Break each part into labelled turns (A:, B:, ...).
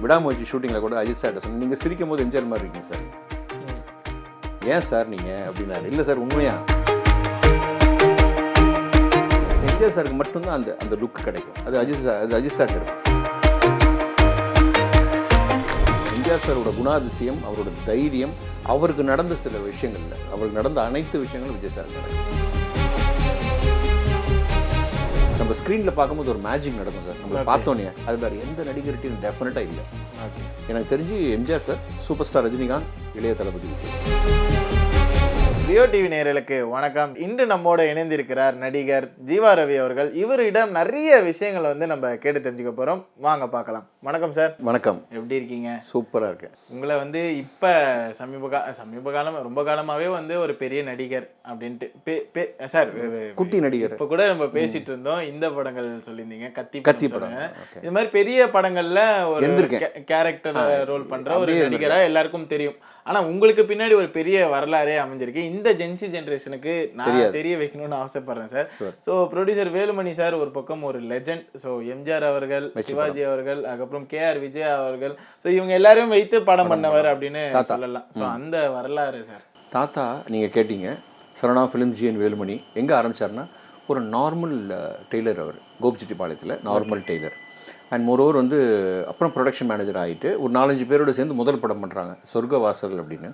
A: விடாமுயற்சி ஷூட்டிங்கில் கூட அஜித் சார்ட்ட சொன்னேன், நீங்கள் சிரிக்கும் போது எம்ஜிஆர் மாதிரி இருக்கீங்க சார். ஏன் சார் நீங்கள் அப்படின்னாரு. இல்லை சார் உண்மையா எம்ஜிஆர் சாருக்கு மட்டும்தான் அந்த அந்த லுக் கிடைக்கும். அது அஜித் சார்ட்டு இருக்கும். எம்ஜிஆர் சாரோட குணாதிசயம், அவரோட தைரியம், அவருக்கு நடந்த சில விஷயங்கள்ல, அவருக்கு நடந்த அனைத்து விஷயங்களும் விஜய் சார் நடக்கும். நம்ம ஸ்க்ரீனில் பார்க்கும்போது ஒரு மேஜிக் நடக்கும் சார். நம்ம பார்த்தோன்னே அது வேறு எந்த நடிகர்கிட்டையும் டெஃபினட்டாக இல்லை. எனக்கு தெரிஞ்சு MGR sir, super star Rajinikanth, Ilaya Thalapathy Vijay.
B: Rio TV நேயர்களுக்கு வணக்கம். இன்று நம்மோட இணைந்திருக்கிறார் நடிகர் ஜீவா ரவி அவர்கள். இவரிடம் நிறைய விஷயங்கள் நம்ம கேட்டு தெரிஞ்சுக்க போகிறோம். வாங்க பார்க்கலாம். வணக்கம் சார்.
A: வணக்கம்.
B: எப்படி இருக்கீங்க?
A: சூப்பராக இருக்கேன்.
B: உங்களை இப்போ சமீப காலம் ரொம்ப காலமாகவே ஒரு பெரிய நடிகர் அப்படின்ட்டு சார்
A: குட்டி நடிகர்
B: இப்போ கூட நம்ம பேசிட்டு இருந்தோம். இந்த படங்கள் சொல்லியிருந்தீங்க, கத்தி படம். இது மாதிரி பெரிய படங்கள்ல ஒரு கேரக்டர் ரோல் பண்ற ஒரு நடிகரா எல்லாருக்கும் தெரியும். ஆனா உங்களுக்கு பின்னாடி ஒரு பெரிய வரலாறே அமைஞ்சிருக்கு. இந்த ஜென்சி ஜென்ரேஷனுக்கு நான் தெரிய வைக்கணும்னு ஆசைப்படுறேன் sir. So producer Velumani sir ஒரு பக்கம் ஒரு லெஜண்ட். ஸோ எம்ஜிஆர் அவர்கள், சிவாஜி அவர்கள், அதுக்கப்புறம் KR விஜய் அவர்கள், ஸோ இவங்க எல்லாரையும் வைத்து படம் பண்ணவர் அப்படின்னு சொல்லலாம். ஸோ அந்த வரலாறு சார்.
A: தாத்தா நீங்கள் கேட்டீங்க. சரணா ஃபிலிம் GN வேலுமணி எங்கே ஆரம்பித்தார்னா, ஒரு நார்மல் டெய்லர். அவர் கோபிச்செட்டிப்பாளையத்தில் நார்மல் டெய்லர். அண்ட் மோரோவர் அப்புறம் ப்ரொடக்ஷன் மேனேஜர் ஆகிட்டு ஒரு 4-5 பேரோடு சேர்ந்து முதல் படம் பண்ணுறாங்க, சொர்க்கவாசல் அப்படின்னு.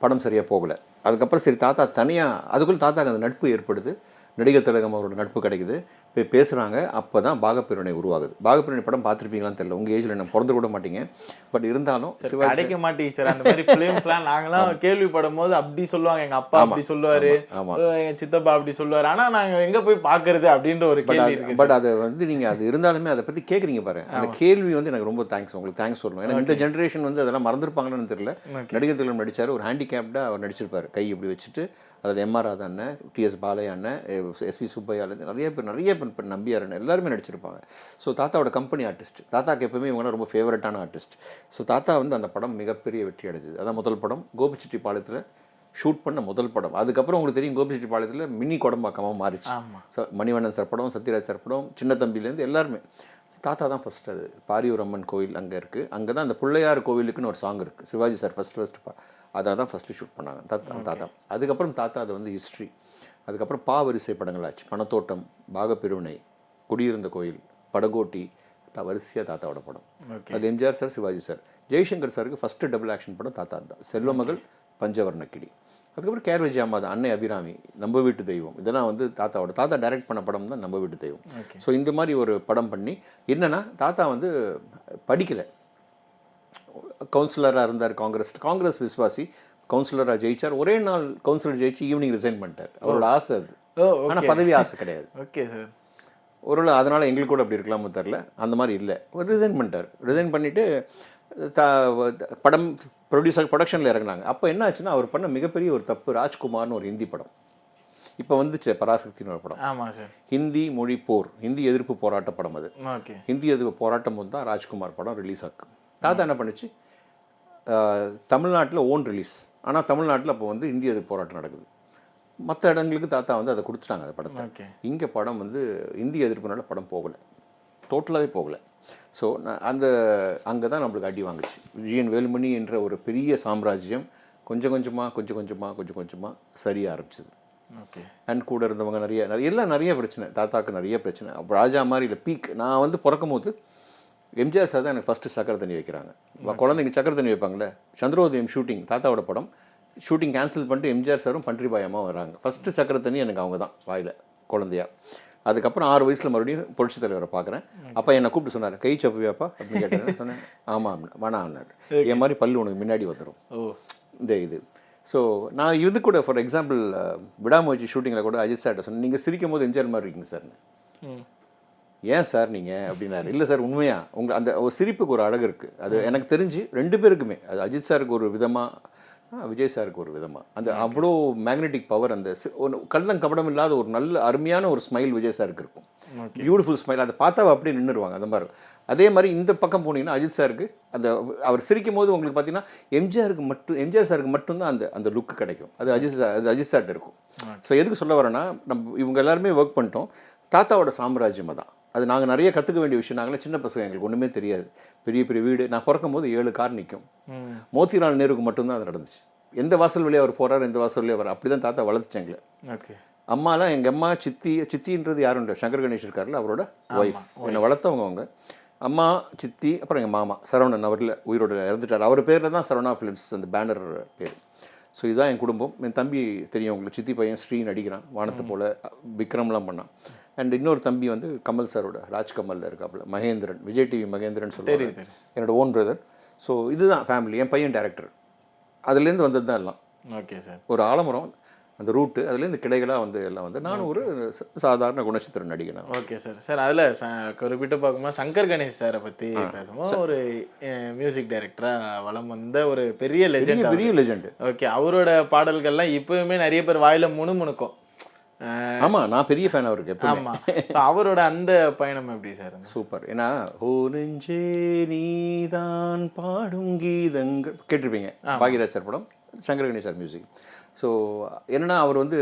A: படம் சரியாக போகலை. அதுக்கப்புறம் சரி தாத்தா தனியாக, அதுக்குள்ளே தாத்தாக்கு அந்த நட்பு ஏற்படுது. நடிகர் திலகம் அவரோட நட்பு கிடைக்குது. போய் பேசுகிறாங்க. அப்போ தான் பாகப்பிரிவினை உருவாகுது. பாகப்பிரிவினை படம் பார்த்துருப்பீங்களான்னு தெரியல, உங்கள் ஏஜில் என்ன பிறந்து கூட மாட்டீங்க. பட் இருந்தாலும்
B: கிடைக்க மாட்டேங்க சார் அந்த மாதிரி ஃபிலிம்ஸ்லாம். நாங்களாம் கேள்விப்படும் போது அப்படி சொல்லுவாங்க, எங்கள் அப்பா அப்படி சொல்லுவார், எங்கள் சித்தப்பா அப்படி சொல்லுவார். ஆனால் நாங்கள் எங்கே போய் பார்க்கறது அப்படின்ற ஒரு கேள்வி இருக்குது.
A: பட் அதை நீங்கள் அது இருந்தாலுமே அதை பற்றி கேட்குறீங்க பாரு. அந்த கேள்வி எனக்கு ரொம்ப தேங்க்ஸ், உங்களுக்கு தேங்க்ஸ் சொல்லணும். ஏன்னா இந்த ஜென்ரேஷன் அதெல்லாம் மறந்துருப்பாங்கன்னு தெரியல. நடிகர் திலகம் நடித்தார், ஒரு ஹேண்டிகேப்டாக அவர் நடிச்சிருப்பார். கை இப்படி வச்சுட்டு அதில் MR ராதா அண்ணன், TS பாலையா அண்ணன், SV சுப்பையாலேருந்து நிறைய பேர் நம்பியார் அண்ணன் எல்லாருமே நடிச்சிருப்பாங்க. ஸோ தாத்தாவோட கம்பெனி ஆர்டிஸ்ட். தாத்தாக்கு எப்பவுமே இவங்களாம் ரொம்ப ஃபேவரட்டான ஆர்டிஸ்ட். ஸோ தாத்தா அந்த படம் மிகப்பெரிய வெற்றி அடைஞ்சது. அதான் முதல் படம், கோபிச்செட்டிப்பாளையத்தில் ஷூட் பண்ண முதல் படம். அதுக்கப்புறம் உங்களுக்கு தெரியும், கோபிச்செட்டிப்பாளையத்தில் மினி கொடம்பாக்கமாக மாறிச்சு. ஸோ மணிவண்ணன் சார் படம், சத்யராஜ் சார் படம், சின்ன தம்பிலேருந்து எல்லாருமே. தாத்தா தான் ஃபஸ்ட். அது பாரியூர் அம்மன் கோவில் அங்கே இருக்குது. அங்கே தான் அந்த பிள்ளையார் கோவிலுக்குன்னு ஒரு சாங் இருக்குது. சிவாஜி சார் ஃபஸ்ட்டு அதை தான் ஃபஸ்ட்டு ஷூட் பண்ணாங்க தாத்தா. அதுக்கப்புறம் தாத்தா அது ஹிஸ்ட்ரி. அதுக்கப்புறம் வரிசை படங்கள் ஆச்சு. பணத்தோட்டம், பாகப்பிரிவினை, குடியிருந்த கோயில், படகோட்டி, வரிசையாக தாத்தாவோட படம். அது எம்ஜிஆர் சார், சிவாஜி சார். ஜெய்சங்கர் சாருக்கு ஃபஸ்ட்டு டபுள் ஆக்ஷன் படம் தாத்தா தான். செல்வமகள், பஞ்சவர்ணக்கிளி. அதுக்கப்புறம் KR விஜய் அம்மா, அன்னை அபிராமி, நம்ம வீட்டு தெய்வம். இதெல்லாம் தாத்தா டைரக்ட் பண்ண படம் தான் நம்ம வீட்டு தெய்வம். ஸோ இந்த மாதிரி ஒரு படம் பண்ணி என்னென்னா, தாத்தா படிக்கலை, கவுன்சிலராக இருந்தார். காங்கிரஸ் விஸ்வாசி, கவுன்சிலராக ஜெயிச்சார். ஒரே நாள் கவுன்சிலர் ஜெயிச்சு ஈவினிங் ரிசைன் பண்ணிட்டார். அவரோட ஆசை அது. ஆனால் பதவி ஆசை கிடையாது.
B: Okay sir.
A: ஒரு அதனால் எங்களுக்கு கூட அப்படி இருக்கலாமோ தெரில, அந்த மாதிரி இல்லை. ரிசைன் பண்ணிட்டார். ரிசைன் பண்ணிவிட்டு படம் ப்ரொடக்ஷனில் இறங்கினாங்க. அப்போ என்ன ஆச்சுன்னா, அவர் பண்ண மிகப்பெரிய ஒரு தப்பு. ராஜ்குமார்னு ஒரு ஹிந்தி படம் இப்போ வந்துச்சு, பராசக்தின்னு ஒரு படம்.
B: ஆமாம் சார்.
A: ஹிந்தி மொழி போர், ஹிந்தி எதிர்ப்பு போராட்ட படம். அது ஹிந்தி எதிர்ப்பு போராட்டம் போது தான் ராஜ்குமார் படம் ரிலீஸ் ஆகும். தாத்தா என்ன பண்ணுச்சு, தமிழ்நாட்டில் ஓன் ரிலீஸ். ஆனால் தமிழ்நாட்டில் அப்போ ஹிந்தி எதிர்ப்பு போராட்டம் நடக்குது. மற்ற இடங்களுக்கு தாத்தா அதை கொடுத்துட்டாங்க அந்த படத்தை. இங்கே படம் இந்தி எதிர்ப்புனால படம் போகலை, டோட்டலாகவே போகலை. ஸோ அங்கே தான் நம்மளுக்கு அடி வாங்குச்சு. GN வேலுமணி என்ற ஒரு பெரிய சாம்ராஜ்யம் கொஞ்சம் கொஞ்சமாக சரிய ஆரம்பிச்சிது. அண்ட் கூட இருந்தவங்க நிறைய பிரச்சனை. தாத்தாவுக்கு நிறைய பிரச்சனை. அப்போ ராஜா மாதிரி இல்லை, பீக். நான் பிறக்கும் போது எம்ஜிஆர் சார் தான் எனக்கு ஃபஸ்ட்டு சக்கரை தண்ணி வைக்கிறாங்க. குழந்தைங்க சக்கரை தண்ணி வைப்பாங்களே, சந்திரோதயம் ஷூட்டிங், தாத்தாவோட படம் ஷூட்டிங் கேன்சல் பண்ணிட்டு எம்ஜிஆர் சாரும் பன்றிபாயமாக வராங்க. ஃபஸ்ட்டு சக்கரை தண்ணி எனக்கு அவங்க தான் வாயில், குழந்தையா. அதுக்கப்புறம் 6 வயசில் மறுபடியும் புரட்சி தலைவரை பார்க்குறேன். அப்போ என்னை கூப்பிட்டு சொன்னார், கை சப்புவியாப்பா அப்படின்னு கேட்டேன். சொன்னேன் ஆமாம் வேணாம்னார். என் மாதிரி பல்லு உனக்கு முன்னாடி வந்துடும் இந்த இது. ஸோ நான் கூட ஃபார் எக்ஸாம்பிள் விடாமுயற்சி ஷூட்டிங்கில் கூட அஜித் சார்ட்ட சொன்னேன், நீங்கள் சிரிக்கும் போது எம்ஜிஆர் மாதிரி இருக்கீங்க சார். ஏன் சார் நீங்கள் அப்படின்னாரு. இல்லை சார் உண்மையா அந்த ஒரு சிரிப்புக்கு ஒரு அழகு இருக்குது. அது எனக்கு தெரிஞ்சு 2 பேருக்குமே, அது அஜித் சாருக்கு ஒரு விதமாக, விஜய் சாருக்கு ஒரு விதமாக அவ்வளோ மேக்னெட்டிக் பவர். அந்த கள்ளம் கபடம் இல்லாத ஒரு நல்ல அருமையான ஒரு ஸ்மைல் விஜய் சாருக்கு இருக்கும். Beautiful smile. அதை பார்த்தா அப்படியே நின்றுடுவாங்க அந்த மாதிரி. அதே மாதிரி இந்த பக்கம் போனீங்கன்னா அஜித் சாருக்கு அவர் சிரிக்கும் போது உங்களுக்கு பார்த்தீங்கன்னா எம்ஜிஆர் சாருக்கு மட்டும்தான் அந்த லுக் கிடைக்கும். அது அஜித் சார்ட்டு இருக்கும். ஸோ எதுக்கு சொல்ல வரேன்னா, இவங்க எல்லாருமே ஒர்க் பண்ணிட்டோம். தாத்தாவோட சாம்ராஜ்யம் தான். அது நாங்கள் நிறைய கற்றுக்க வேண்டிய விஷயம். நாங்களாம் சின்ன பசங்க, எங்களுக்கு ஒன்றுமே தெரியாது. பெரிய பெரிய வீடு. நான் பிறக்கும் போது 7 கார் நிற்கும். மோத்திலால் நேருக்கு மட்டும்தான் அது நடந்துச்சு. எந்த வாசல் வழியாக அவர் போகிறார், எந்த வாசல் வழியாக அவர், அப்படி தான் தாத்தா வளர்த்துச்சு எங்களை.
B: ஓகே.
A: அம்மாலாம் எங்கள் அம்மா சித்தின்றது யாரும் இல்லை, சங்கர் கணேஷ் இருக்கார்ல, அவரோட ஒய்ஃப். என்னை வளர்த்தவங்க அவங்க. அம்மா, சித்தி, அப்புறம் எங்கள் மாமா சரவணன், அவரில் உயிரோடு இறந்துட்டார். அவர் பேரில் தான் சரவணா ஃபிலிம்ஸ் அந்த பேனர் பேர். ஸோ இதுதான் என் குடும்பம். என் தம்பி தெரியும் உங்களுக்கு, சித்தி பையன் ஸ்ரீ நடிக்கிறான், வானத்தை போல் விக்ரம்லாம் பண்ணான். அண்ட் இன்னொரு தம்பி வந்து கமல் சாரோட ராஜ்கமலில் இருக்காப்புல, மகேந்திரன், விஜய் டிவி மகேந்திரன் சொல்லுவாங்க, என்னோட ஓன் பிரதர். ஸோ இதுதான் ஃபேமிலி. என் பையன் டேரக்டர், அதுலேருந்து வந்தது தான் எல்லாம்.
B: Okay sir.
A: ஒரு ஆலமரம் அந்த ரூட்டு, அதுலேருந்து கிளைகளாக வந்து எல்லாம் வந்து நான் ஒரு சாதாரண குணச்சித்திர நடிகை.
B: Okay sir. சார் அதில் குறிப்பிட்டு பார்க்கும்போது சங்கர் கணேஷ் சாரை பற்றி பேசும்போது ஒரு மியூசிக் டைரக்டராக வளம் வந்த ஒரு பெரிய லெஜெண்ட். ஓகே. அவரோட பாடல்கள்லாம் இப்போயுமே நிறைய பேர் வாயில் முணுமுணுக்கும்.
A: ஆமாம், நான் பெரிய ஃபேன் அவருக்கு.
B: ஆமாம். அவரோட அந்த பயணம் எப்படி சார்?
A: சூப்பர். ஏன்னா ஓ நெஞ்சே நீதான் பாடும் கீதங்கள் கேட்டிருப்பீங்க, பாக்யராஜ் சார் படம், Shankar Ganesh sir music. So என்னென்னா அவர் வந்து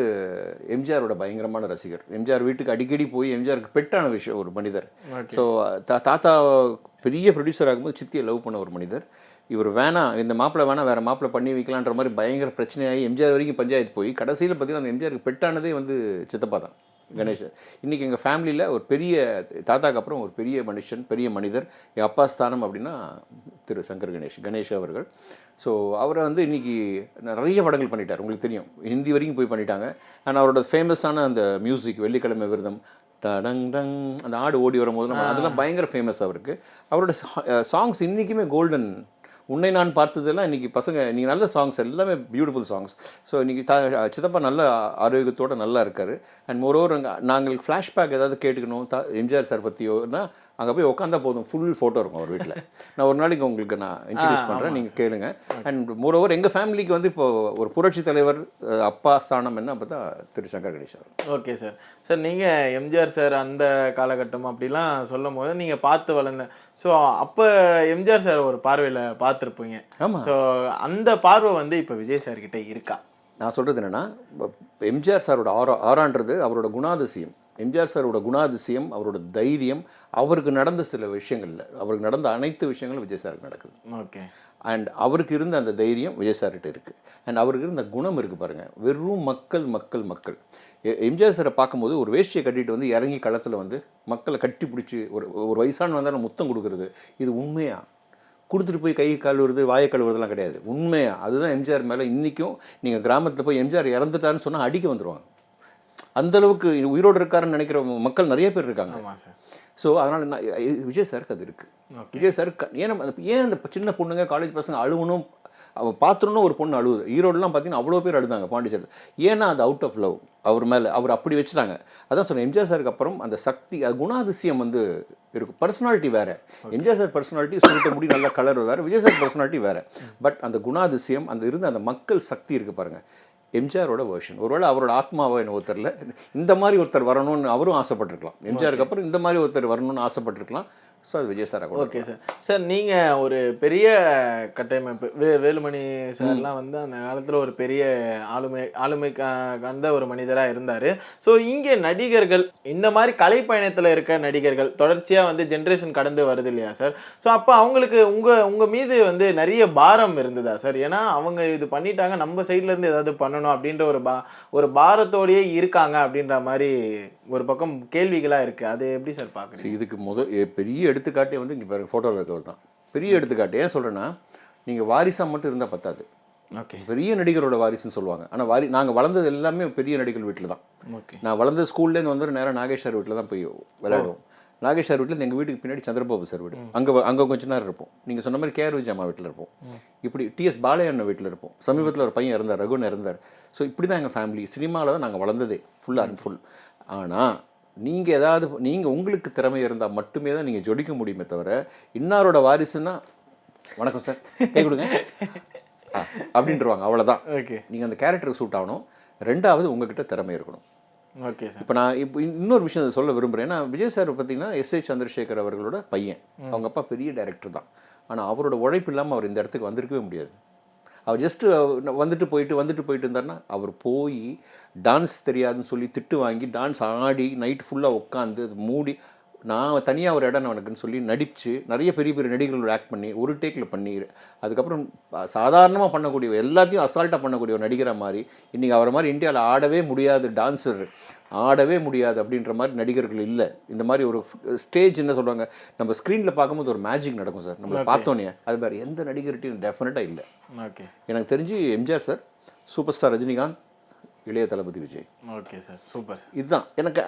A: எம்ஜிஆரோட பயங்கரமான ரசிகர். எம்ஜிஆர் வீட்டுக்கு அடிக்கடி போய் எம்ஜிஆருக்கு பெட்டான விஷயம் ஒரு மனிதர். ஸோ தாத்தா பெரிய ப்ரொடியூசர் ஆகும்போது சித்தியை லவ் பண்ண ஒரு மனிதர். இவர் வேணாம், இந்த மாப்பிள்ளை வேணாம், வேறு மாப்பிள்ளை பண்ணி வைக்கலான்ற மாதிரி பயங்கர பிரச்சனையாகி எம்ஜிஆர் வரைக்கும் பஞ்சாயத்து போய் கடைசியில் பார்த்தீங்கன்னா அந்த எம்ஜிஆருக்கு பெட்டானதே வந்து சித்தப்பா தான், கணேஷ். இன்றைக்கி எங்கள் ஃபேமிலியில் ஒரு பெரிய தாத்தாக்கு அப்புறம் ஒரு பெரிய மனுஷன், பெரிய மனிதர், என் அப்பா ஸ்தானம் அப்படின்னா திரு சங்கர் கணேஷ் அவர்கள். ஸோ அவரை வந்து இன்றைக்கி நிறைய படங்கள் பண்ணிட்டார், உங்களுக்கு தெரியும், ஹிந்தி வரைக்கும் போய் பண்ணிட்டாங்க. அண்ட் அவரோட ஃபேமஸான அந்த மியூசிக் வெள்ளிக்கிழமை விரதம், டங் டங், அந்த ஆடு ஓடி வரும்போது நம்ம அதெல்லாம் பயங்கர ஃபேமஸ் அவருக்கு. அவரோட சாங்ஸ் இன்றைக்குமே கோல்டன். உன்னை நான் பார்த்ததெல்லாம் இன்றைக்கி பசங்க, நீங்கள் நல்ல சாங்ஸ் எல்லாமே பியூட்டிஃபுல் சாங்ஸ். ஸோ இன்றைக்கி சித்தப்பா நல்ல ஆரோக்கியத்தோடு நல்லா இருக்கார். அண்ட் மோரோவர் நாங்கள் ஃப்ளாஷ்பேக் ஏதாவது கேட்டுக்கணும் எம்ஜிஆர் சார் பற்றியோன்னா அங்கே போய் உட்காந்தா போதும், ஃபுல் ஃபோட்டோ இருக்கும் அவர் வீட்டில். நான் ஒரு நாளைக்கு உங்களுக்கு நான் இன்ட்ரடியூஸ் பண்ணுறேன், நீங்கள் கேளுங்க. அண்ட் மோரோவர் எங்கள் ஃபேமிலிக்கு வந்து இப்போ ஒரு புரட்சி தலைவர் அப்பா ஸ்தானம் என்ன பார்த்தா திரு சங்கர் கணேஷ் அவர்.
B: Okay sir. சார் நீங்கள் எம்ஜிஆர் சார் அந்த காலகட்டம் அப்படிலாம் சொல்லும் போது நீங்கள் பார்த்து வளர்ந்த, ஸோ அப்போ எம்ஜிஆர் சார் ஒரு பார்வையில் பார்த்துருப்பீங்க.
A: ஆமாம்.
B: ஸோ அந்த பார்வை வந்து இப்போ விஜய் சார்கிட்ட இருக்கா?
A: நான் சொல்கிறது என்னென்னா, எம்ஜிஆர் சாரோட ஆறான்றது அவரோட குணாதிசயம். எம்ஜிஆர் சாரோட குணாதிசயம், அவரோட தைரியம், அவருக்கு நடந்த சில விஷயங்கள்ல, அவருக்கு நடந்த அனைத்து விஷயங்களும் விஜய் சாருக்கு நடக்குது.
B: ஓகே.
A: அண்ட் அவருக்கு இருந்த அந்த தைரியம் விஜய் சார்கிட்ட இருக்குது. அண்ட் அவருக்கு இருந்த குணம் இருக்குது பாருங்கள், வெறும் மக்கள். எம்ஜிஆர் சாரை பார்க்கும்போது ஒரு வேஷ்டியை கட்டிட்டு வந்து இறங்கி களத்தில் வந்து மக்களை கட்டி பிடிச்சி ஒரு வயசான வந்தாலும் முத்தம் கொடுக்குறது, இது உண்மையாக கொடுத்துட்டு போய் கை கழுவுறது, வாயை கழுவுறதுலாம் கிடையாது, உண்மையாக. அதுதான் எம்ஜிஆர் மேலே இன்றைக்கும். நீங்கள் கிராமத்தில் போய் எம்ஜிஆர் இறந்துட்டாருன்னு சொன்னால் அடிக்க வந்துடுவாங்க. அந்தளவுக்கு உயிரோடு இருக்காருன்னு நினைக்கிற மக்கள் நிறைய பேர் இருக்காங்க. ஸோ அதனால் நான் விஜய் சாருக்கு அது இருக்குது. விஜய் சாருக்கு ஏன் அந்த சின்ன பொண்ணுங்க, காலேஜ் பசங்க அழுவணும், அவள் பார்த்துடணும். ஒரு பொண்ணு அழுவுது, ஈரோடுலாம் பார்த்தீங்கன்னா அவ்வளோ பேர் அழுதாங்க பாண்டிச்சேரியில். ஏன்னா அது அவுட் ஆஃப் லவ், அவர் மேலே அவர் அப்படி வச்சுட்டாங்க. அதான் சொன்னேன், எம்ஜிஆர் சாருக்கு அப்புறம் அந்த சக்தி, அது குணாதிசயம் வந்து இருக்கும். பர்சனாலிட்டி வேறு. எம்ஜிஆர் சார் பர்சனாலிட்டி சொல்லிட்டு முடி நல்ல கலர் வேறு, விஜய் சார் பர்சனாலிட்டி வேறு. பட் அந்த குணாதிசயம், அந்த இருந்த அந்த மக்கள் சக்தி இருக்குது பாருங்கள், எம்ஜிஆரோட வெர்ஷன். ஒருவேளை அவரோட ஆத்மாவை என்ன ஒருத்தரில் இந்த மாதிரி ஒருத்தர் வரணும்னு அவரும் ஆசைப்பட்டிருக்கலாம். எம்ஜிஆருக்கு அப்புறம் இந்த மாதிரி ஒருத்தர் வரணும்னு ஆசைப்பட்டிருக்கலாம். ஸோ அது Vijay sir.
B: Okay sir. Sir நீங்கள் ஒரு பெரிய கட்டமைப்பு, வேலுமணி சார்லாம் வந்து அந்த காலத்தில் ஒரு பெரிய ஆளுமை அந்த ஒரு மனிதராக இருந்தார். ஸோ இங்கே நடிகர்கள், இந்த மாதிரி கலைப்பயணத்தில் இருக்க நடிகர்கள் தொடர்ச்சியாக வந்து ஜென்ரேஷன் கடந்து வருது இல்லையா சார்? ஸோ அப்போ அவங்களுக்கு உங்கள் மீது வந்து நிறைய பாரம் இருந்ததா சார்? ஏன்னா அவங்க இது பண்ணிட்டாங்க, நம்ம சைட்லேருந்து ஏதாவது பண்ணணும் அப்படின்ற ஒரு பாரத்தோடையே இருக்காங்க அப்படின்ற மாதிரி ஒரு பக்கம் கேள்விகளாக இருக்குது. அது எப்படி சார் பார்க்குறீங்க?
A: இதுக்கு பெரிய எடுத்துக்காட்டே வந்து இங்கே பாருங்கள், ஃபோட்டோவில் இருக்கவர் தான் பெரிய எடுத்துக்காட்டு. ஏன் சொல்கிறேன்னா, நீங்கள் வாரிசாக மட்டும் இருந்தால் பத்தாது.
B: ஓகே.
A: பெரிய நடிகரோட வாரிசுன்னு சொல்லுவாங்க. ஆனால் நாங்கள் வளர்ந்தது எல்லாமே பெரிய நடிகர் வீட்டில் தான்.
B: ஓகே.
A: நான் வளர்ந்த ஸ்கூல்லேருந்து வந்து நேராக நாகேஷ் வீட்டில் தான் போய் விளையாடுவோம். நாகேஷ் சார் வீட்டில் எங்கள் வீட்டுக்கு பின்னாடி சந்திரபாபு சார் வீடு, அங்கே கொஞ்சம் நேரம் இருப்போம். நீங்கள் சொன்ன மாதிரி கேஆர் விஜய் அம்மா வீட்டில் இருப்போம். இப்படி டிஎஸ் பாலையண்ண வீட்டில் இருப்போம். சமீபத்தில் ஒரு பையன் இருந்தார், ரகுன் இருந்தார். ஸோ இப்படி தான் எங்கள் ஃபேமிலி. சினிமாவில் தான் நாங்கள் வளர்ந்ததே ஃபுல் அண்ட் ஃபுல். ஆனால் நீங்கள் உங்களுக்கு திறமை இருந்தால் மட்டுமே தான் நீங்கள் ஜொலிக்க முடியுமே தவிர, இன்னாரோட வாரிசுன்னா வணக்கம் சார் கை கொடுங்க அப்படின்றவாங்க, அவ்வளோதான்.
B: ஓகே.
A: நீங்கள் அந்த கேரக்டருக்கு சூட் ஆகணும். ரெண்டாவது உங்ககிட்ட திறமை இருக்கணும்.
B: Okay sir.
A: இப்போ நான் இன்னொரு விஷயம் சொல்ல விரும்புகிறேன். ஏன்னா விஜய் சார் பார்த்தீங்கன்னா எஸ்ஏ சந்திரசேகர் அவர்களோட பையன். அவங்க அப்பா பெரிய டைரக்டர் தான். ஆனால் அவரோட உழைப்பு இல்லாமல் அவர் இந்த இடத்துக்கு வந்திருக்கவே முடியாது. அவர் ஜஸ்ட்டு வந்துட்டு போயிட்டு இருந்தாருன்னா, அவர் போய் டான்ஸ் தெரியாதுன்னு சொல்லி திட்டு வாங்கி டான்ஸ் ஆடி நைட் ஃபுல்லாக உட்காந்து அது மூடி நான் தனியாக ஒரு இடம் எனக்குன்னு சொல்லி நடித்து நிறைய பெரிய பெரிய நடிகர்களோட ஆக்ட் பண்ணி ஒரு டேக்கில் பண்ணி அதுக்கப்புறம் சாதாரணமாக பண்ணக்கூடிய எல்லாத்தையும் அசால்ட்டாக பண்ணக்கூடிய ஒரு நடிகராக மாதிரி இன்றைக்கி அவரை மாதிரி இந்தியாவில் ஆடவே முடியாது, டான்ஸர் ஆடவே முடியாது அப்படின்ற மாதிரி நடிகர்கள் இல்லை. இந்த மாதிரி ஒரு ஸ்டேஜ் என்ன சொல்கிறாங்க, நம்ம ஸ்க்ரீனில் பார்க்கும்போது ஒரு மேஜிக் நடக்கும் சார், நம்மளை பார்த்தோன்னே. அது வேறு எந்த நடிகர்கிட்டையும் டெஃபினட்டாக இல்லை.
B: ஓகே,
A: எனக்கு தெரிஞ்சு MGR sir, super star Rajinikanth, Ilaya Thalapathy Vijay.
B: Okay sir, super. இதுதான்
A: எனக்கு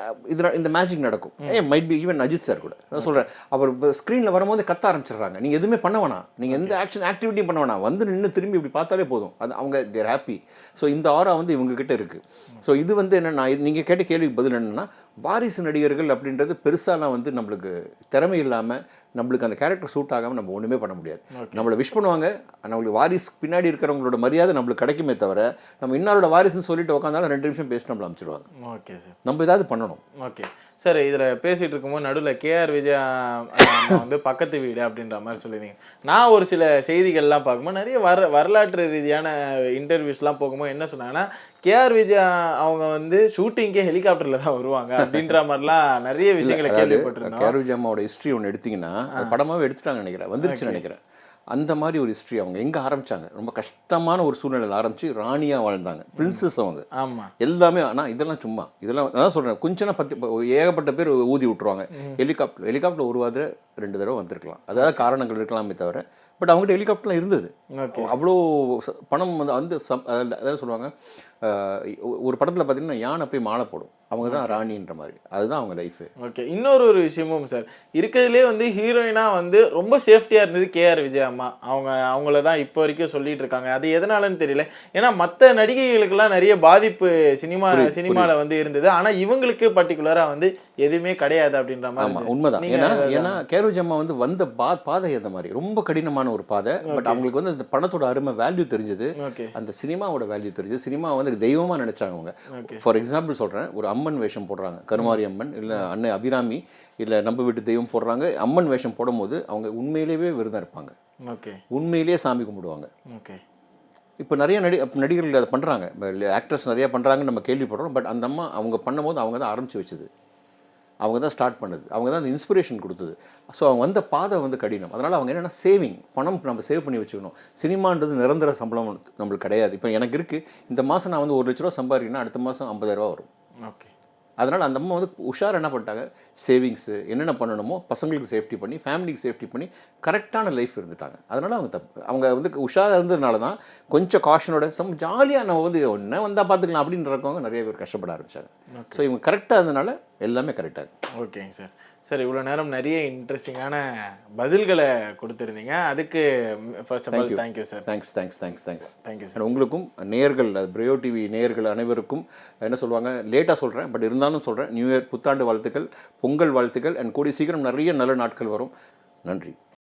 A: இந்த மேஜிக் நடக்கும். Might be even Ajith sir கூட நான் சொல்கிறேன். அவர் ஸ்க்ரீனில் வரும்போது கத்த ஆரம்பிச்சிடுறாங்க. நீங்கள் எதுவுமே பண்ண வேணாம், நீங்கள் எந்த ஆக்டிவிட்டியும் பண்ண வேணாம், வந்து நின்று திரும்பி இப்படி பார்த்தாலே போதும், அது அவங்க தேர் ஹாப்பி. ஸோ இந்த ஆரா வந்து இவங்ககிட்ட இருக்குது. ஸோ இது வந்து என்னென்னா, நீங்கள் கேட்ட கேள்விக்கு பதில் என்னென்னா, வாரிசு நடிகர்கள் அப்படின்றது பெருசாலாம் வந்து நம்மளுக்கு திறமை இல்லாமல் நம்மளுக்கு அந்த கேரக்டர் சூட் ஆகாமல் நம்ம ஒன்றுமே பண்ண முடியாது. நம்மளை விஷ் பண்ணுவாங்க, நம்மளுக்கு வாரிசு பின்னாடி இருக்கிறவங்களோட மரியாதை நம்மளுக்கு கிடைக்குமே தவிர, நம்ம இன்னொரு வாரிசுன்னு சொல்லிட்டு உட்காந்தாலும் 2 நிமிஷம் பேசி நம்மளை அனுப்பிச்சிடுவாங்க.
B: ஓகே சார்,
A: நம்ம ஏதாவது பண்ணணும்.
B: ஓகே சார், இதில் பேசிகிட்டு இருக்கும்போது நடுவில் கேஆர் விஜயா வந்து பக்கத்து வீடு அப்படின்ற மாதிரி சொல்லியிருந்தீங்க. நான் ஒரு சில செய்திகள்லாம் பார்க்கும்போது நிறைய வரலாற்று ரீதியான இன்டர்வியூஸ்லாம் போகும்போது என்ன சொன்னாங்கன்னா, கேஆர் விஜயா அவங்க வந்து ஷூட்டிங்கே ஹெலிகாப்டரில் தான் வருவாங்க அப்படின்ற மாதிரிலாம் நிறைய விஷயங்களை கேள்விப்பட்டிருந்தோம்.
A: கேஆர் விஜயா அம்மாவோட ஹிஸ்ட்ரி ஒன்று எடுத்திங்கன்னா, படமாகவே எடுத்துட்டாங்கன்னு நினைக்கிறேன், வந்துருச்சுன்னு நினைக்கிறேன். அந்த மாதிரி ஒரு ஹிஸ்ட்ரி. அவங்க எங்கே ஆரம்பித்தாங்க, ரொம்ப கஷ்டமான ஒரு சூழ்நிலையில் ஆரம்பித்து ராணியாக வாழ்ந்தாங்க, பிரின்சஸ் அவங்க.
B: ஆமாம்,
A: எல்லாமே. ஆனால் இதெல்லாம் சும்மா, இதெல்லாம் நான் சொல்கிறேன், கொஞ்சம் 10 ஏகப்பட்ட பேர் ஊதி விட்டுருவாங்க. ஹெலிகாப்டர் ஒரு வாரம் 2 தடவை வந்திருக்கலாம், அதாவது காரணங்கள் இருக்கலாமே தவிர, பட் அவங்ககிட்ட ஹெலிகாப்டர்லாம் இருந்தது. அவ்வளோ பணம் வந்து அதான் சொல்லுவாங்க, ஒரு படத்தில் பார்த்தீங்கன்னா யானை போய் மாலை போடும், அவங்க தான் ராணின்ற மாதிரி, அதுதான் அவங்க லைஃபு.
B: ஓகே, இன்னொரு விஷயமும் சார், இருக்கிறதுலே வந்து ஹீரோயினாக வந்து ரொம்ப சேஃப்டியாக இருந்தது கேஆர் விஜயா அம்மா. அவங்கள தான் இப்போ வரைக்கும் சொல்லிட்டு இருக்காங்க. அது எதனாலன்னு தெரியல. ஏன்னா மற்ற நடிகைகளுக்கெல்லாம் நிறைய பாதிப்பு சினிமாவில் வந்து இருந்தது, ஆனால் இவங்களுக்கு பர்டிகுலராக வந்து எதுவுமே கிடையாது அப்படின்ற மாதிரி.
A: உண்மைதான். ஏன்னா கேஆர் விஜயா அம்மா வந்து வந்த பாதை எந்த மாதிரி ரொம்ப கடினமான ஒரு பாதை. பட் அவங்களுக்கு வந்து அந்த பணத்தோட அருமை வேல்யூ தெரிஞ்சது, அந்த சினிமாவோட வேல்யூ தெரிஞ்சது. சினிமா வந்து தெய்வமாக நினைச்சாங்க அவங்க. ஃபார் எக்ஸாம்பிள் சொல்கிறேன், ஒரு அம்மன் வேஷம் போடுறாங்க, கருமாரி அம்மன் இல்லை அன்னை அபிராமி இல்லை நம்ம வீட்டு தெய்வம் போடுறாங்க, அம்மன் வேஷம் போடும்போது அவங்க உண்மையிலேயே விரதம் இருப்பாங்க, உண்மையிலேயே சாமி கும்பிடுவாங்க. இப்போ நிறைய நடிகர்கள் அதை பண்ணுறாங்க, ஆக்ட்ரஸ் நிறையா பண்ணுறாங்கன்னு நம்ம கேள்விப்படுறோம். பட் அந்த அம்மா அவங்க பண்ணும்போது அவங்க தான் ஆரம்பித்து வச்சது, அவங்க தான் ஸ்டார்ட் பண்ணது, அவங்க தான் அந்த இன்ஸ்பிரேஷன் கொடுத்தது. ஸோ அவங்க வந்த பாதை வந்து கடினம். அதனால் அவங்க என்னென்னா சேவிங், பணம் நம்ம சேவ் பண்ணி வச்சுக்கணும். சினிமான்றது நிரந்தர சம்பளம் நம்மளுக்கு கிடையாது. இப்போ எனக்கு இருக்குது, இந்த மாதம் நான் வந்து 1 லட்ச ரூபா சம்பாதிக்கிறேன்னா அடுத்த மாதம் 50,000 ரூபா வரும்.
B: ஓகே, அதனால்
A: அந்த அம்மா வந்து உஷார் என்ன பண்ணிட்டாங்க, சேவிங்ஸு என்னென்ன பண்ணணுமோ பசங்களுக்கு சேஃப்டி பண்ணி, ஃபேமிலிக்கு சேஃப்டி பண்ணி கரெக்டான லைஃப் இருந்துட்டாங்க. அதனால் அவங்க வந்து உஷாராக இருந்ததுனால தான் கொஞ்சம் காஷனோட ஜாலியாக நம்ம வந்து ஒன்றே வந்தால் பார்த்துக்கலாம் அப்படின்றவங்க நிறைய பேர் கஷ்டப்பட ஆரம்பித்தாங்க. ஸோ இவங்க கரெக்டாக இருந்ததுனால எல்லாமே கரெக்டாக இருக்குது.
B: ஓகேங்க சார். சார், இவ்வளோ நேரம் நிறைய இன்ட்ரெஸ்டிங்கான பதில்களை கொடுத்துருந்தீங்க. அதுக்கு first of all thank you sir.
A: Thank you sir. உங்களுக்கும் நேயர்கள், பிரயோ டிவி நேயர்கள் அனைவருக்கும் என்ன சொல்லுவாங்க, லேட்டாக சொல்கிறேன் பட் இருந்தாலும் சொல்கிறேன், நியூ இயர் புத்தாண்டு வாழ்த்துக்கள், பொங்கல் வாழ்த்துக்கள், அண்ட் கூடிய சீக்கிரம் நிறைய நல்ல நாட்கள் வரும். நன்றி.